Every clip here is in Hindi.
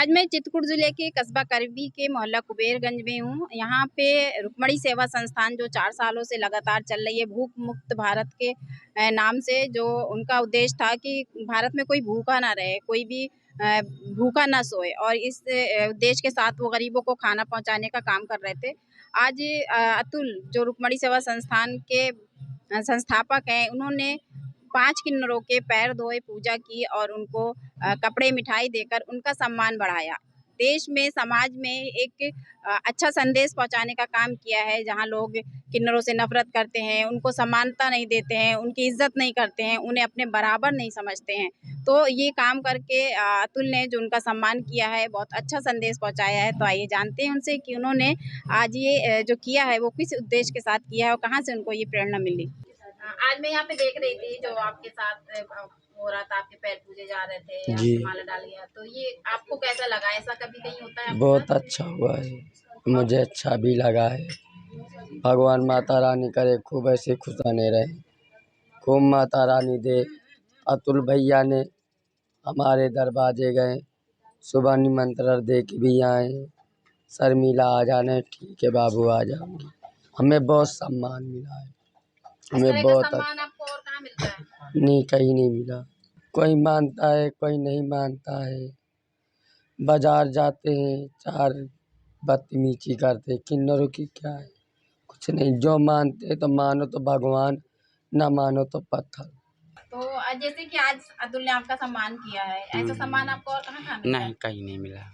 आज मैं चित्रकूट जिले के कस्बा करबी के मोहल्ला कुबेरगंज में हूँ। यहाँ पे रुक्मणी सेवा संस्थान जो 4 सालों से लगातार चल रही है, भूख मुक्त भारत के नाम से, जो उनका उद्देश्य था कि भारत में कोई भूखा ना रहे, कोई भी भूखा ना सोए, और इस उद्देश्य के साथ वो गरीबों को खाना पहुँचाने का काम कर रहे थे। आज अतुल, जो रुक्मणी सेवा संस्थान के संस्थापक हैं, उन्होंने 5 किन्नरों के पैर धोए, पूजा की और उनको कपड़े, मिठाई देकर उनका सम्मान बढ़ाया। देश में, समाज में एक अच्छा संदेश पहुँचाने का काम किया है। जहाँ लोग किन्नरों से नफ़रत करते हैं, उनको समानता नहीं देते हैं, उनकी इज़्ज़त नहीं करते हैं, उन्हें अपने बराबर नहीं समझते हैं। तो ये काम करके अतुल ने जो उनका सम्मान किया है, बहुत अच्छा संदेश पहुँचाया है। तो आइए जानते हैं उनसे कि उन्होंने आज ये जो किया है, वो किस उद्देश्य के साथ किया है और कहाँ से उनको ये प्रेरणा मिली। आज मैं यहाँ पे देख रही थी जो आपके साथ हो रहा था, आपके पैर पूजे जा रहे थे, जी, आपने माला डाल गया, तो ये आपको कैसा लगा? ऐसा कभी कहीं होता है आपके बहुत साथ? अच्छा हुआ है, मुझे अच्छा भी लगा है। भगवान माता रानी करे खूब ऐसे खुश बने रहे, खूब माता रानी दे। अतुल भैया ने हमारे दरवाजे गए, सुबह निमंत्रण दे के भी आए। शर्मिला आ जाने, ठीक है बाबू आ जाऊंगी। हमें बहुत सम्मान मिला है, इस हमें तरह का बहुत सम्मान आपको और कहाँ मिलता है? नहीं, कहीं नहीं मिला। कोई मानता है, कोई नहीं मानता है। बाजार जाते हैं, चार बदतमीजी करते, किन्नरों की क्या है, कुछ नहीं। जो मानते तो मानो तो भगवान, ना मानो तो पत्थर। तो जैसे कि आज अतुल ने आपका सम्मान किया है, ऐसा सम्मान आपको और कहाँ कहाँ मिलता है? नहीं, कहीं नहीं मिला।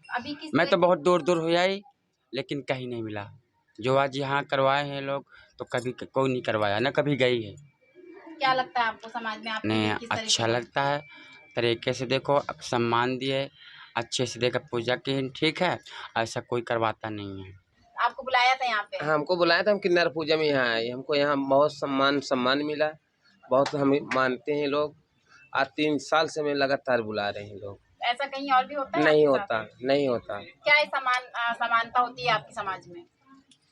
अभी किस मैं तरह तो बहुत दूर दूर हो आई, लेकिन कहीं नहीं मिला। जो आज यहाँ करवाए हैं लोग, तो कभी कोई नहीं करवाया, ना कभी गई है। क्या लगता है आपको समाज में आपके नहीं, लिए किस तरह अच्छा की? लगता है, तरीके से देखो, सम्मान दिए, अच्छे से देखकर पूजा की, ठीक है। ऐसा कोई करवाता नहीं है। आपको बुलाया था यहाँ पे? हाँ, हमको बुलाया था, हम किन्नर पूजा में यहाँ आए। हमको यहाँ बहुत सम्मान मिला, बहुत हमें मानते हैं लोग। आज 3 साल से हमें लगातार बुला रहे हैं लोग। ऐसा कहीं और भी होता है नहीं आपके साथ? होता, नहीं होता। क्या समानता होती है आपके समाज में?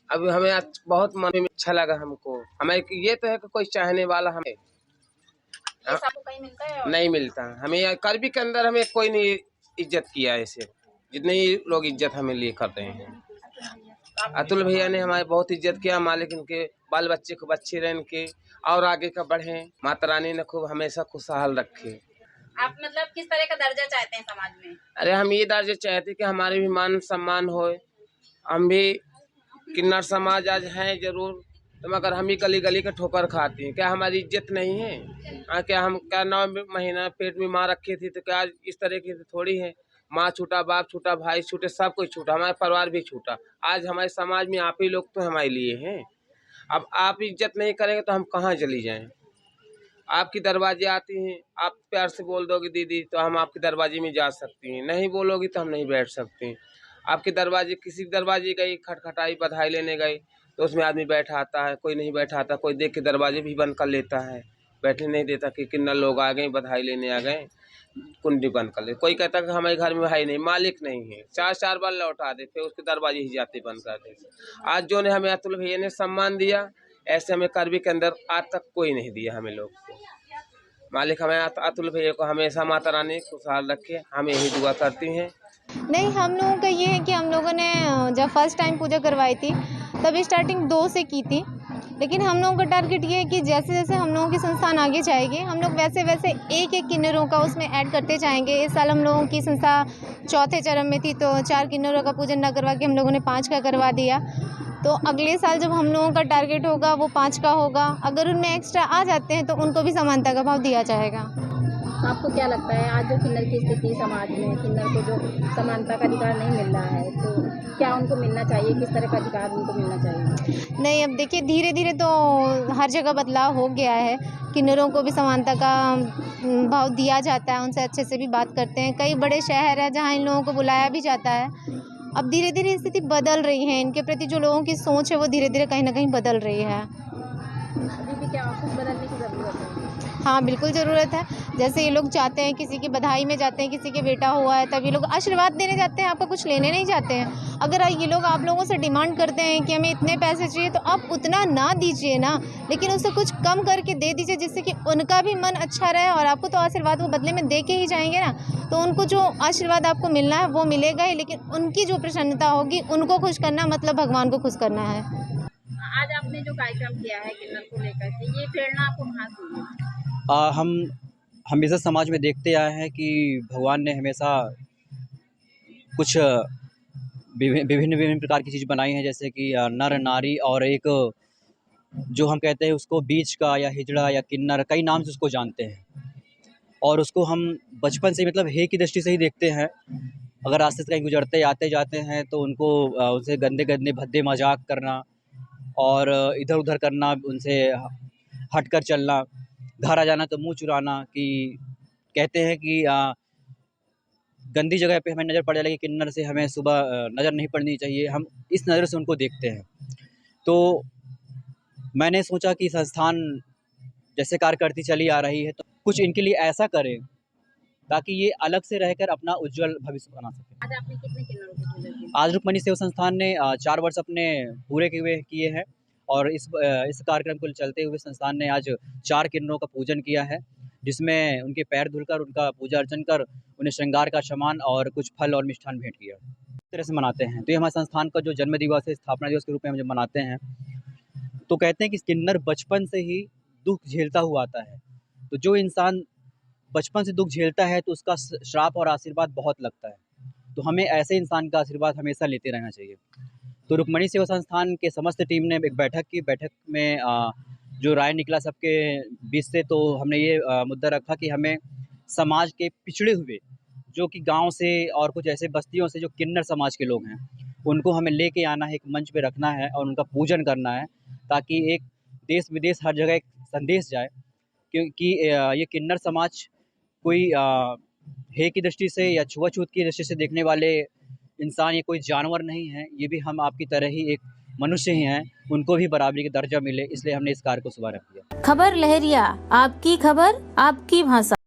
अब हमें आज बहुत मन में अच्छा लगा हमको। हमें ये तो है कि कोई चाहने वाला हमें ये सबको कहीं मिलता है? और नहीं मिलता। हमें करबी के अंदर हमें कोई नहीं इज्जत किया ऐसे, जितने ही लोग इज्जत हमें लिए कर रहे हैं। अतुल भैया ने हमारे बहुत इज्जत किया। मालिक इनके बाल बच्चे खूब अच्छे रहे, इनके और आगे का बढ़े। माता रानी ने खूब हमेशा खुशहाल रखे। आप मतलब किस तरह का दर्जा चाहते हैं समाज में? अरे हम ये दर्जे चाहते कि हमारे भी मान सम्मान होए। हम भी किन्नर समाज आज हैं जरूर, तो मगर हम ही गली गली के ठोकर खाते हैं। क्या हमारी इज्जत नहीं है? क्या हम 9 महीना पेट में माँ रखी थी, तो क्या इस तरह की थोड़ी है? माँ छूटा, बाप छूटा, भाई छूटे, सब कुछ छूटा, हमारा परिवार भी छूटा। आज हमारे समाज में आप ही लोग तो हमारे लिए हैं। अब आप इज्जत नहीं करेंगे तो हम कहाँ चली जाएं? आपकी दरवाजे आती हैं, आप प्यार से बोल दोगे दीदी, तो हम आपके दरवाजे में जा सकती हैं। नहीं बोलोगी तो हम नहीं बैठ सकते। आपके दरवाजे, किसी दरवाजे गई, खटखटाई, बधाई लेने गई, तो उसमें आदमी बैठा आता है, कोई नहीं बैठा आता, कोई देख के दरवाजे भी बंद कर लेता है, बैठने नहीं देता कि किन्नर लोग आ गए, बधाई लेने आ गए, कुंडी बंद कर ले। कोई कहता कि हमारे घर में भाई नहीं, मालिक नहीं है, 4 बार लौटा दे, फिर उसके दरवाजे ही जाते बंद कर दे। आज जो ने हमें अतुल भैया ने सम्मान दिया, ऐसे हमें करबी के अंदर आज तक कोई नहीं दिया हमें लोग को। मालिक हमें अतुल भैया को हमेशा माता रानी खुशहाल रखे, हम यही दुआ करती हैं। नहीं, हम लोगों का ये है कि हम लोगों ने जब फर्स्ट टाइम पूजा करवाई थी, तब स्टार्टिंग 2 से की थी। लेकिन हम लोगों का टारगेट ये है कि जैसे जैसे हम लोगों की संस्थान आगे जाएगी, हम लोग वैसे वैसे एक किन्नरों का उसमें ऐड करते जाएंगे। इस साल हम लोगों की संस्था 4थे चरण में थी, तो 4 किन्नरों का पूजन न करवा के हम लोगों ने 5 का करवा दिया। तो अगले साल जब हम लोगों का टारगेट होगा वो 5 का होगा। अगर उनमें एक्स्ट्रा आ जाते हैं तो उनको भी समानता का भाव दिया जाएगा। आपको क्या लगता है आज जो किन्नर की स्थिति समाज में, किन्नर को जो समानता का अधिकार नहीं मिल रहा है, तो क्या उनको मिलना चाहिए? किस तरह का अधिकार उनको मिलना चाहिए? नहीं, अब देखिए धीरे धीरे तो हर जगह बदलाव हो गया है। किन्नरों को भी समानता का भाव दिया जाता है, उनसे अच्छे से भी बात करते हैं। कई बड़े शहर हैं जहाँ इन लोगों को बुलाया भी जाता है। अब धीरे धीरे स्थिति बदल रही है, इनके प्रति जो लोगों की सोच है वो धीरे धीरे कहीं ना कहीं बदल रही है। अभी भी क्या कुछ बदलने की ज़रूरत है? हाँ बिल्कुल ज़रूरत है। जैसे ये लोग चाहते हैं, किसी की बधाई में जाते हैं, किसी के बेटा हुआ है तब ये लोग आशीर्वाद देने जाते हैं, आपका कुछ लेने नहीं जाते हैं। अगर ये लोग आप लोगों से डिमांड करते हैं कि हमें इतने पैसे चाहिए, तो आप उतना ना दीजिए ना, लेकिन उससे कुछ कम करके दे दीजिए, जिससे कि उनका भी मन अच्छा रहे और आपको तो आशीर्वाद वो बदले में दे के ही जाएंगे ना। तो उनको जो आशीर्वाद आपको मिलना है वो मिलेगा ही, लेकिन उनकी जो प्रसन्नता होगी, उनको खुश करना मतलब भगवान को खुश करना है। आज आपने जो कार्यक्रम किया है किन्नर को लेकर के, ये प्रेरणा आपको कहाँ से मिली? हम हमेशा समाज में देखते आए हैं कि भगवान ने हमेशा कुछ विभिन्न विभिन्न प्रकार की चीज़ बनाई हैं, जैसे कि नर नारी और एक जो हम कहते हैं उसको बीच का या हिजड़ा या किन्नर, कई नाम से उसको जानते हैं। और उसको हम बचपन से मतलब हे की दृष्टि से ही देखते हैं। अगर रास्ते से कहीं गुजरते आते जाते हैं तो उनको उनसे गंदे गंदे भद्दे मजाक करना और इधर उधर करना, उनसे हट कर चलना, घर आ जाना तो मुँह चुराना, कि कहते हैं कि गंदी जगह पे हमें नज़र पड़ जाएगी, किन्नर से हमें सुबह नज़र नहीं पड़नी चाहिए। हम इस नज़र से उनको देखते हैं। तो मैंने सोचा कि संस्थान जैसे कार्य करती चली आ रही है तो कुछ इनके लिए ऐसा करें ताकि ये अलग से रहकर अपना उज्जवल भविष्य बना सकें। आज आपने कितने किन्नरों की पूजा की? आज रुक्मणी सेवा संस्थान ने 4 वर्ष अपने पूरे किए हैं और इस कार्यक्रम को चलते हुए संस्थान ने आज 4 किन्नरों का पूजन किया है, जिसमें उनके पैर धुलकर, उनका पूजा अर्चन कर, उन्हें श्रृंगार का सामान और कुछ फल और मिष्ठान भेंट किया। इस तरह से मनाते हैं। तो ये हमारे संस्थान का जो जन्म दिवस है, स्थापना दिवस के रूप में हम जब मनाते हैं, तो कहते हैं कि किन्नर बचपन से ही दुख झेलता हुआ आता है। तो जो इंसान बचपन से दुख झेलता है तो उसका श्राप और आशीर्वाद बहुत लगता है। तो हमें ऐसे इंसान का आशीर्वाद हमेशा लेते रहना चाहिए। तो रुक्मणी सेवा संस्थान के समस्त टीम ने एक बैठक की। बैठक में जो राय निकला सबके बीच से, तो हमने ये मुद्दा रखा कि हमें समाज के पिछड़े हुए जो कि गांव से और कुछ ऐसे बस्तियों से जो किन्नर समाज के लोग हैं, उनको हमें लेके आना है, एक मंच पे रखना है और उनका पूजन करना है, ताकि एक देश विदेश हर जगह एक संदेश जाए क्योंकि ये किन्नर समाज कोई हे की दृष्टि से या छुआछूत की दृष्टि से देखने वाले इंसान, ये कोई जानवर नहीं है। ये भी हम आपकी तरह ही एक मनुष्य ही हैं, उनको भी बराबरी का दर्जा मिले, इसलिए हमने इस कार्य को शुभारंभ किया। खबर लहरिया, आपकी खबर आपकी भाषा।